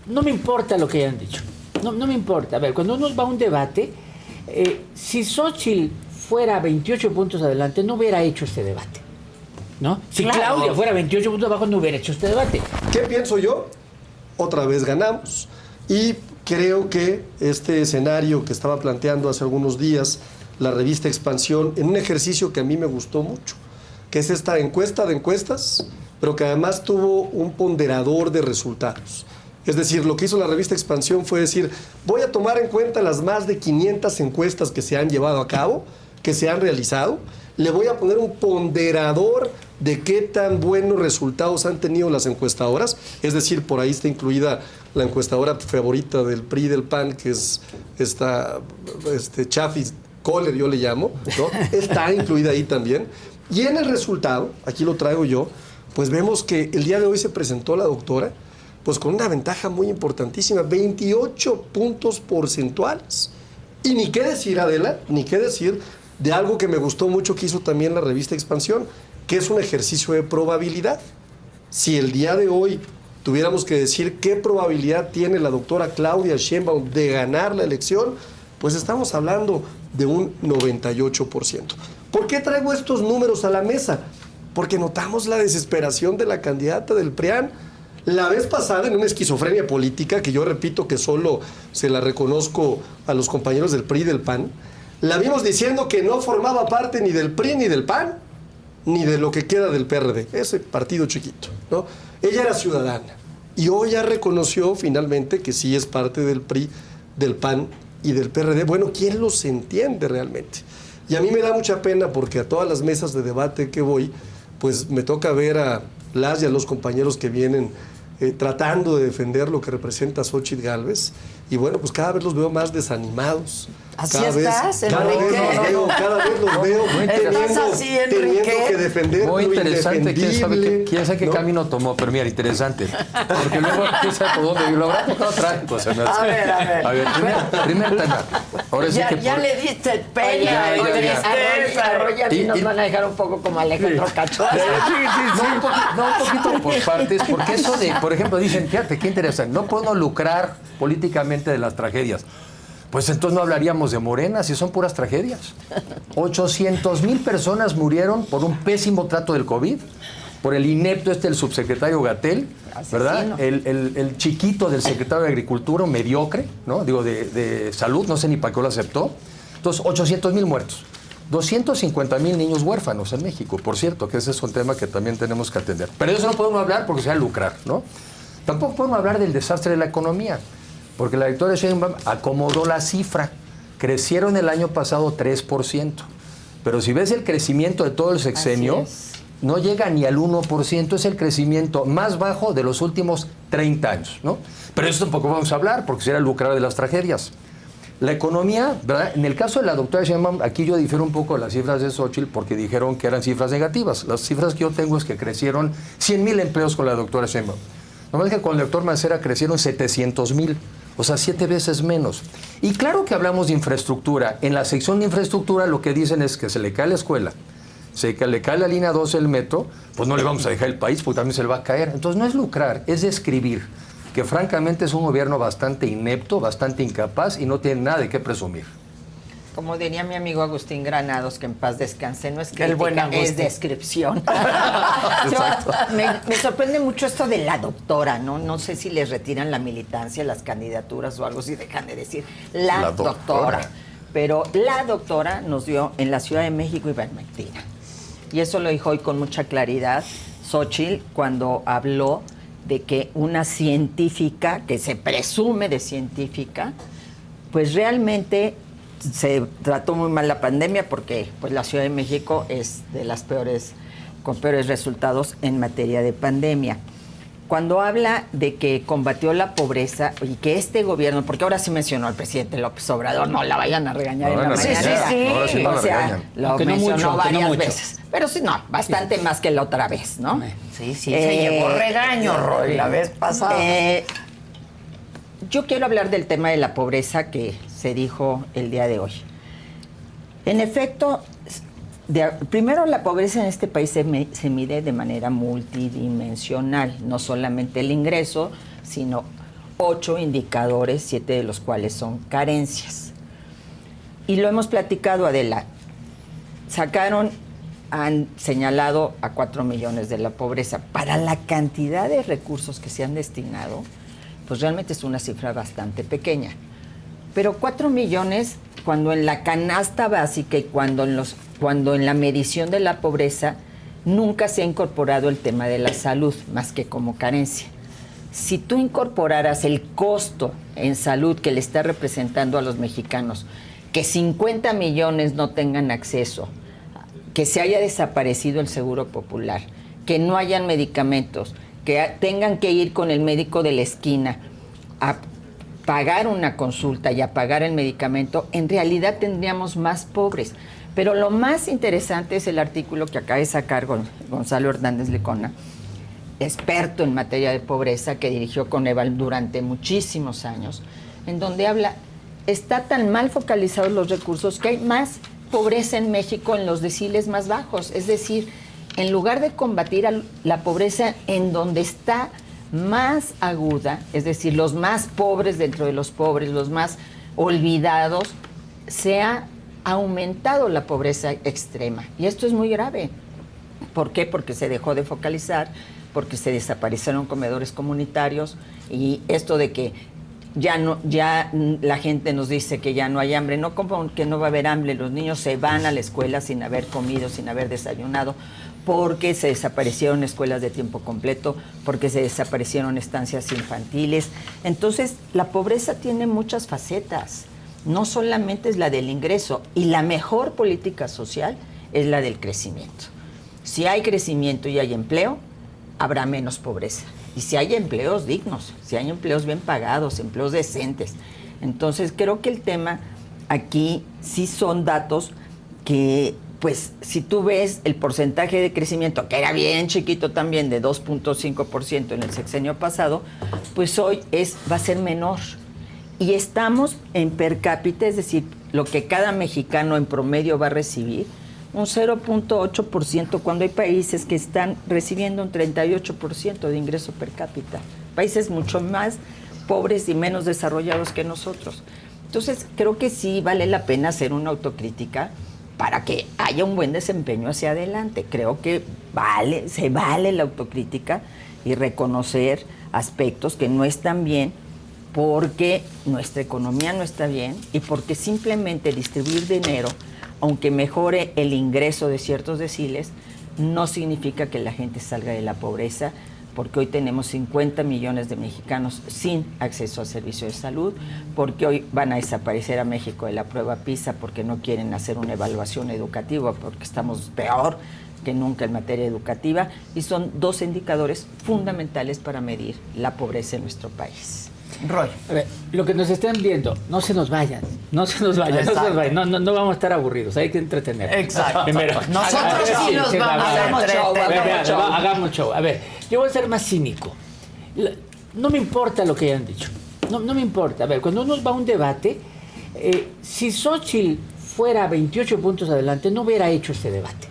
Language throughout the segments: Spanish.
no me importa lo que hayan dicho. No me importa. A ver, cuando uno va a un debate, si Xóchitl fuera 28 puntos adelante, no hubiera hecho este debate, ¿no? Si claro, Claudia fuera 28 puntos abajo, no hubiera hecho este debate. ¿Qué pienso yo? Otra vez ganamos. Y creo que este escenario que estaba planteando hace algunos días la revista Expansión, en un ejercicio que a mí me gustó mucho, que es esta encuesta de encuestas, pero que además tuvo un ponderador de resultados. Es decir, lo que hizo la revista Expansión fue decir, voy a tomar en cuenta las más de 500 encuestas que se han llevado a cabo, que se han realizado, le voy a poner un ponderador de qué tan buenos resultados han tenido las encuestadoras, es decir, por ahí está incluida la encuestadora favorita del PRI y del PAN, que es esta Chafis Kohler, yo le llamo, ¿no? Está incluida ahí también. Y en el resultado, aquí lo traigo yo, pues vemos que el día de hoy se presentó la doctora, pues con una ventaja muy importantísima, 28 puntos porcentuales. Y ni qué decir, Adela, ni qué decir de algo que me gustó mucho que hizo también la revista Expansión, que es un ejercicio de probabilidad. Si el día de hoy tuviéramos que decir qué probabilidad tiene la doctora Claudia Sheinbaum de ganar la elección, pues estamos hablando de un 98%. ¿Por qué traigo estos números a la mesa? Porque notamos la desesperación de la candidata del PRIAN. La vez pasada, en una esquizofrenia política, que yo repito que solo se la reconozco a los compañeros del PRI y del PAN, la vimos diciendo que no formaba parte ni del PRI ni del PAN, ni de lo que queda del PRD, ese partido chiquito, ¿no? Ella era ciudadana y hoy ya reconoció finalmente que sí es parte del PRI, del PAN y del PRD. Bueno, ¿quién los entiende realmente? Y a mí me da mucha pena porque a todas las mesas de debate que voy, pues me toca ver a las y a los compañeros que vienen tratando de defender lo que representa Xóchitl Gálvez. Y bueno, pues cada vez los veo más desanimados. Así estás, Enrique. Cada vez los veo teniendo que defender muy interesante. ¿Quién sabe qué ¿no? camino tomó? Pero mira, interesante. Porque luego empieza por dónde. Y lo habrá tocado trágico. A ver. Primer tema. Ahora sí ya le diste peña. Y nos van a dejar un poco como Alejandro Cacho. No, un poquito por partes. Porque eso de, por ejemplo, dicen, fíjate, qué interesante. No puedo lucrar políticamente de las tragedias. Pues entonces no hablaríamos de Morena, si son puras tragedias. 800,000 personas murieron por un pésimo trato del COVID, por el inepto el subsecretario Gatell, ¿verdad? El chiquito del secretario de Agricultura, un mediocre, ¿no? Digo, de salud, no sé ni para qué lo aceptó. Entonces, 800,000 muertos. 250,000 niños huérfanos en México, por cierto, que ese es un tema que también tenemos que atender. Pero de eso no podemos hablar porque sea lucrar, ¿no? Tampoco podemos hablar del desastre de la economía. Porque la doctora Sheinbaum acomodó la cifra. Crecieron el año pasado 3%. Pero si ves el crecimiento de todo el sexenio, no llega ni al 1%. Es el crecimiento más bajo de los últimos 30 años, ¿no? Pero eso tampoco vamos a hablar, porque será lucrar de las tragedias. La economía, ¿verdad? En el caso de la doctora Sheinbaum, aquí yo difiero un poco de las cifras de Xóchitl, porque dijeron que eran cifras negativas. Las cifras que yo tengo es que crecieron 100,000 empleos con la doctora Sheinbaum. Nomás que con el doctor Mancera crecieron 700,000. O sea, 7 veces menos. Y claro que hablamos de infraestructura. En la sección de infraestructura lo que dicen es que se le cae la escuela, se le cae la línea 12 del metro, pues no le vamos a dejar el país porque también se le va a caer. Entonces no es lucrar, es describir que francamente es un gobierno bastante inepto, bastante incapaz y no tiene nada de qué presumir. Como diría mi amigo Agustín Granados, que en paz descanse, no es crítica, es descripción. Me sorprende mucho esto de la doctora, ¿no? No sé si les retiran la militancia, las candidaturas o algo, si dejan de decir la doctora. Pero la doctora nos dio en la Ciudad de México ivermectina. Y eso lo dijo hoy con mucha claridad Xóchitl cuando habló de que una científica, que se presume de científica, pues realmente se trató muy mal la pandemia porque pues la Ciudad de México es de las peores, con peores resultados en materia de pandemia. Cuando habla de que combatió la pobreza y que este gobierno, porque ahora sí mencionó al presidente López Obrador, no la vayan a regañar en la mañanera. Sí, o sea, lo mencionó varias mucho. veces. Pero sí, no, bastante más que la otra vez, ¿no? Sí, se llevó regaño, Roy, la vez pasada. Yo quiero hablar del tema de la pobreza que se dijo el día de hoy. En efecto, primero la pobreza en este país se mide de manera multidimensional, no solamente el ingreso, sino 8 indicadores, 7 de los cuales son carencias. Y lo hemos platicado, Adela. Han señalado a 4 millones de la pobreza. Para la cantidad de recursos que se han destinado, pues realmente es una cifra bastante pequeña. Pero 4 millones, cuando en la canasta básica y cuando en la medición de la pobreza, nunca se ha incorporado el tema de la salud, más que como carencia. Si tú incorporaras el costo en salud que le está representando a los mexicanos, que 50 millones no tengan acceso, que se haya desaparecido el Seguro Popular, que no hayan medicamentos, que tengan que ir con el médico de la esquina a pagar una consulta y a pagar el medicamento, en realidad tendríamos más pobres. Pero lo más interesante es el artículo que acaba de sacar Gonzalo Hernández Lecona, experto en materia de pobreza, que dirigió Coneval durante muchísimos años, en donde habla, está tan mal focalizados los recursos que hay más pobreza en México en los deciles más bajos. Es decir, en lugar de combatir la pobreza en donde está más aguda, es decir, los más pobres dentro de los pobres, los más olvidados, se ha aumentado la pobreza extrema. Y esto es muy grave. ¿Por qué? Porque se dejó de focalizar, porque se desaparecieron comedores comunitarios, y esto de que ya la gente nos dice que ya no hay hambre. No, como que no va a haber hambre, los niños se van a la escuela sin haber comido, sin haber desayunado, porque se desaparecieron escuelas de tiempo completo, porque se desaparecieron estancias infantiles. Entonces, la pobreza tiene muchas facetas, no solamente es la del ingreso, y la mejor política social es la del crecimiento. Si hay crecimiento y hay empleo, habrá menos pobreza. Y si hay empleos dignos, si hay empleos bien pagados, empleos decentes. Entonces, creo que el tema aquí sí son datos que, pues, si tú ves el porcentaje de crecimiento, que era bien chiquito también, de 2.5% en el sexenio pasado, pues hoy va a ser menor. Y estamos en per cápita, es decir, lo que cada mexicano en promedio va a recibir, un 0.8%, cuando hay países que están recibiendo un 38% de ingreso per cápita. Países mucho más pobres y menos desarrollados que nosotros. Entonces, creo que sí vale la pena hacer una autocrítica para que haya un buen desempeño hacia adelante. Creo que se vale la autocrítica y reconocer aspectos que no están bien, porque nuestra economía no está bien y porque simplemente distribuir dinero, aunque mejore el ingreso de ciertos deciles, no significa que la gente salga de la pobreza, porque hoy tenemos 50 millones de mexicanos sin acceso a servicios de salud, porque hoy van a desaparecer a México de la prueba PISA porque no quieren hacer una evaluación educativa, porque estamos peor que nunca en materia educativa, y son 2 indicadores fundamentales para medir la pobreza en nuestro país. Roy. A ver, lo que nos estén viendo, no se nos vayan, no vamos a estar aburridos, hay que entretener. Exacto. Primero. Nosotros sí nos vamos a entretener. Hagamos show. A ver, yo voy a ser más cínico. No me importa lo que hayan dicho, no me importa. A ver, cuando uno va a un debate, si Xóchitl fuera 28 puntos adelante, no hubiera hecho este debate,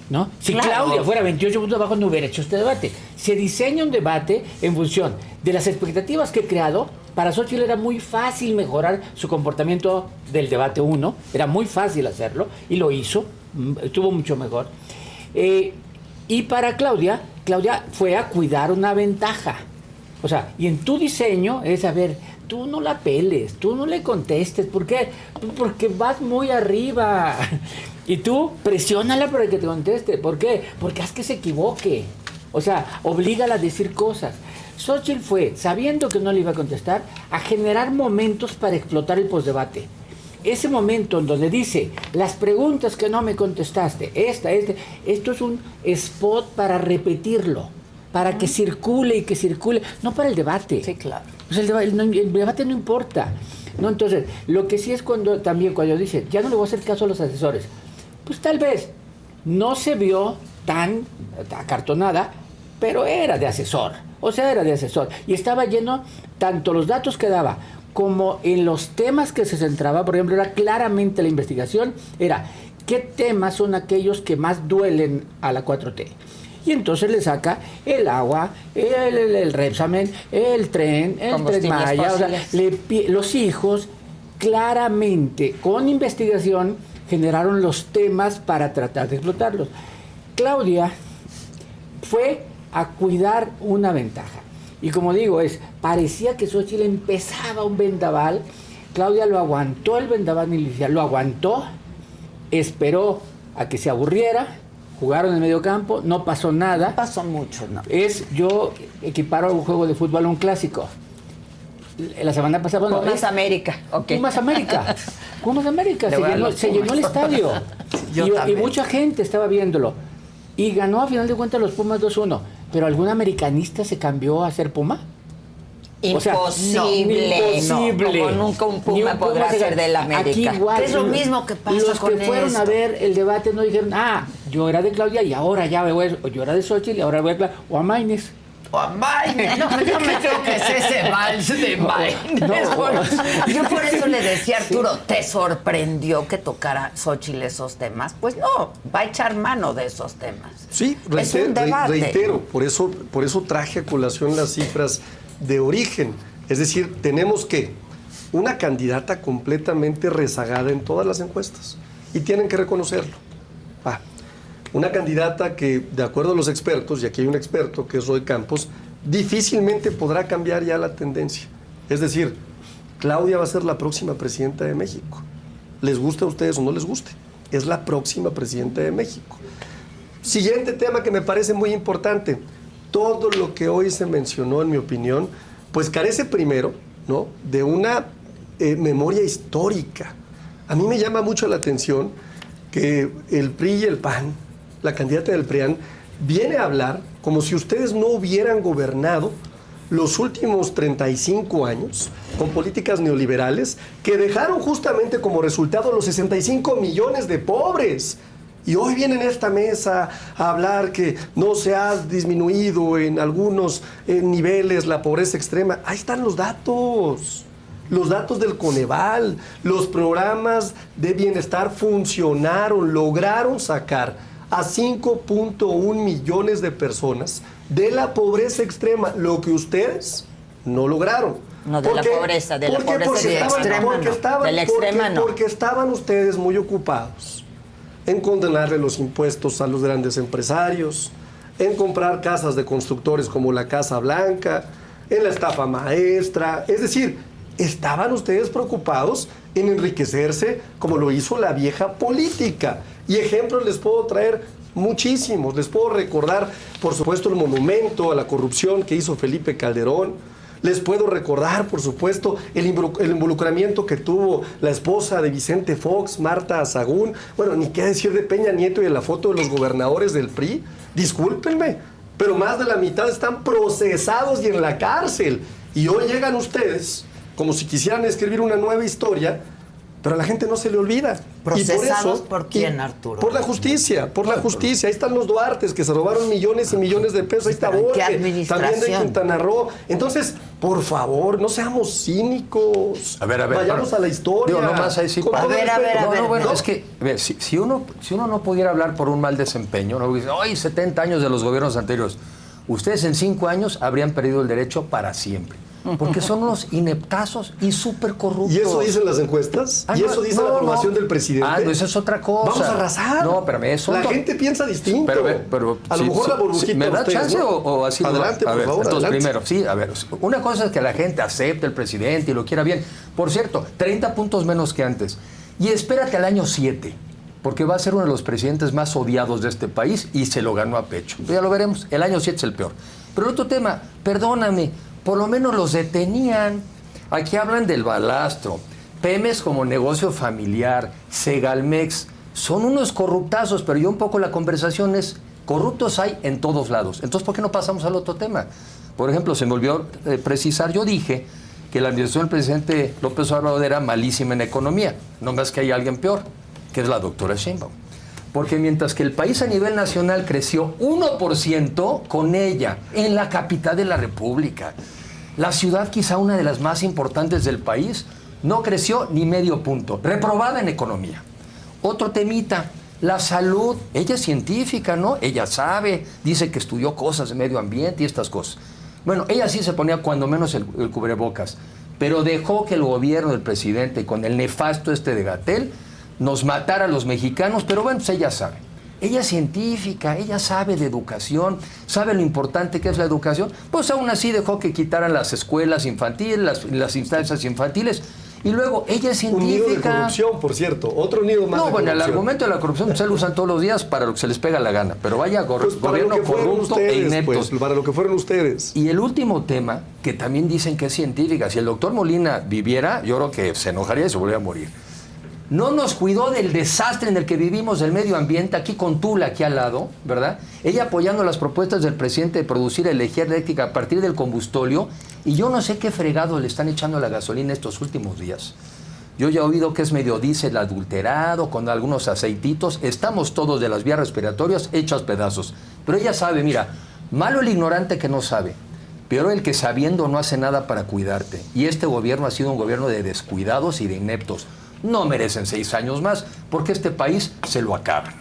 ¿no? Si Claudia fuera 28 puntos abajo, no hubiera hecho este debate. Se diseña un debate en función de las expectativas que he creado. Para Xóchitl era muy fácil mejorar su comportamiento del debate 1, era muy fácil hacerlo, y lo hizo, estuvo mucho mejor. Y para Claudia fue a cuidar una ventaja. O sea, y en tu diseño es, a ver, tú no la peles, tú no le contestes. ¿Por qué? Porque vas muy arriba. Y tú presiónala para que te conteste. ¿Por qué? Porque haz que se equivoque. O sea, oblígala a decir cosas. Xóchitl fue, sabiendo que no le iba a contestar, a generar momentos para explotar el postdebate. Ese momento en donde dice, las preguntas que no me contestaste, esto es un spot para repetirlo, para que circule y que circule, no para el debate. Sí, claro. O sea, el debate no importa, ¿no? Entonces, lo que sí es cuando dice, ya no le voy a hacer caso a los asesores, pues tal vez no se vio tan acartonada, pero era de asesor. O sea, era de asesor. Y estaba lleno, tanto los datos que daba, como en los temas que se centraba. Por ejemplo, era claramente la investigación, era qué temas son aquellos que más duelen a la 4T. Y entonces le saca el agua, el Repsamen, el tren, el Tren Maya, o sea, los hijos claramente, con investigación, generaron los temas para tratar de explotarlos. Claudia fue a cuidar una ventaja. Y como digo, parecía que Xóchitl empezaba un vendaval. Claudia lo aguantó el vendaval inicial, lo aguantó, esperó a que se aburriera, jugaron en el medio campo, no pasó nada. No pasó mucho, ¿no? Yo equiparo un juego de fútbol a un clásico. La semana pasada... Pumas América. Okay. Pumas América. Pumas América. Se llenó el estadio. Y mucha gente estaba viéndolo. Y ganó a final de cuentas los Pumas 2-1. ¿Pero algún americanista se cambió a ser Puma? Imposible. Imposible. Como nunca un Puma podrá ser del América. Aquí igual, es lo mismo que pasa los con que fueron a ver el debate no dijeron, yo era de Claudia y ahora ya me voy, o yo era de Xóchitl y ahora voy a Claudia, o a Maínez. O a Maínez. No, yo me creo que es ese vals de Maínez. Yo por eso le decía a Arturo, ¿te sorprendió que tocara Xóchitl esos temas? Pues no, va a echar mano de esos temas. Sí, es un debate. reitero, por eso traje a colación las cifras de origen. Es decir, tenemos una candidata completamente rezagada en todas las encuestas. Y tienen que reconocerlo. Una candidata que, de acuerdo a los expertos, y aquí hay un experto que es Roy Campos, difícilmente podrá cambiar ya la tendencia. Es decir, Claudia va a ser la próxima presidenta de México. Les guste a ustedes o no les guste, es la próxima presidenta de México. Siguiente tema que me parece muy importante. Todo lo que hoy se mencionó, en mi opinión, pues carece primero, ¿no?, de una memoria histórica. A mí me llama mucho la atención que el PRI y el PAN, la candidata del PRIAN, viene a hablar como si ustedes no hubieran gobernado los últimos 35 años con políticas neoliberales que dejaron justamente como resultado los 65 millones de pobres. Y hoy vienen a esta mesa a hablar que no se ha disminuido en algunos niveles la pobreza extrema. Ahí están los datos del Coneval. Los programas de bienestar funcionaron, lograron sacar a 5.1 millones de personas de la pobreza extrema, lo que ustedes no lograron. No, de la pobreza extrema no. Porque estaban ustedes muy ocupados en condenarle los impuestos a los grandes empresarios, en comprar casas de constructores como la Casa Blanca, en la estafa maestra. Es decir, estaban ustedes preocupados en enriquecerse como lo hizo la vieja política. Y ejemplos les puedo traer muchísimos. Les puedo recordar, por supuesto, el monumento a la corrupción que hizo Felipe Calderón. Les puedo recordar, por supuesto, el involucramiento que tuvo la esposa de Vicente Fox, Marta Sahagún. Bueno, ni qué decir de Peña Nieto y de la foto de los gobernadores del PRI. Discúlpenme, pero más de la mitad están procesados y en la cárcel. Y hoy llegan ustedes como si quisieran escribir una nueva historia, pero a la gente no se le olvida. ¿Procesados por quién, Arturo? Por la justicia, Ahí están los Duartes, que se robaron millones y millones de pesos. Ahí está Borges, también de Quintana Roo. Entonces, por favor, no seamos cínicos. A ver. Vayamos a la historia. Digo, nomás ahí sí. A ver. Bueno, es que, a ver, si uno no pudiera hablar por un mal desempeño, no dice, ¡ay, 70 años de los gobiernos anteriores! Ustedes en 5 años habrían perdido el derecho para siempre. Porque son unos ineptazos y súper corruptos. ¿Y eso dicen las encuestas? ¿Y eso dice la aprobación del presidente? No, eso es otra cosa. Vamos a arrasar. No, espérame, eso. La gente piensa distinto. Pero a lo mejor la burbujita. ¿Me da ustedes, chance ¿no? o así? Adelante, por favor. Entonces, adelante. primero, sí, a ver. Una cosa es que la gente acepte el presidente y lo quiera bien. Por cierto, 30 puntos menos que antes. Y espérate al año 7. Porque va a ser uno de los presidentes más odiados de este país y se lo ganó a pecho. Ya lo veremos. El año 7 es el peor. Pero otro tema, perdóname, por lo menos los detenían. Aquí hablan del balastro. Pemex como negocio familiar, Segalmex, son unos corruptazos, pero yo un poco la conversación es, corruptos hay en todos lados. Entonces, ¿por qué no pasamos al otro tema? Por ejemplo, se me olvidó precisar, yo dije que la administración del presidente López Obrador era malísima en economía. No más que hay alguien peor, que es la doctora Sheinbaum. Porque mientras que el país a nivel nacional creció 1% con ella, en la capital de la República, la ciudad quizá una de las más importantes del país, no creció ni medio punto, reprobada en economía. Otro temita, La salud, ella es científica, ¿no? Ella sabe, dice que estudió cosas de medio ambiente y estas cosas. Bueno, ella sí se ponía cuando menos el cubrebocas, pero dejó que el gobierno del presidente, con el nefasto de Gatell, nos matara a los mexicanos, pero bueno, pues ella sabe. Ella es científica, ella sabe de educación, sabe lo importante que es la educación, pues aún así dejó que quitaran las escuelas infantiles, las instancias infantiles. Y luego, ella es científica. Un nido de corrupción, por cierto. Otro nido más de corrupción. No, bueno, el argumento de la corrupción se lo usan todos los días para lo que se les pega la gana. Pero vaya, pues gobierno corrupto e ineptos. Pues, para lo que fueron ustedes. Y el último tema, que también dicen que es científica. Si el doctor Molina viviera, yo creo que se enojaría y se volvería a morir. No nos cuidó del desastre en el que vivimos, del medio ambiente, aquí con Tula, aquí al lado, ¿verdad? Ella apoyando las propuestas del presidente de producir energía eléctrica a partir del combustóleo, y yo no sé qué fregado le están echando a la gasolina estos últimos días. Yo ya he oído que es medio diésel adulterado, con algunos aceititos. Estamos todos de las vías respiratorias hechos pedazos. Pero ella sabe, mira, malo el ignorante que no sabe, peor el que sabiendo no hace nada para cuidarte. Y este gobierno ha sido un gobierno de descuidados y de ineptos. No merecen 6 años más, porque este país se lo acaban.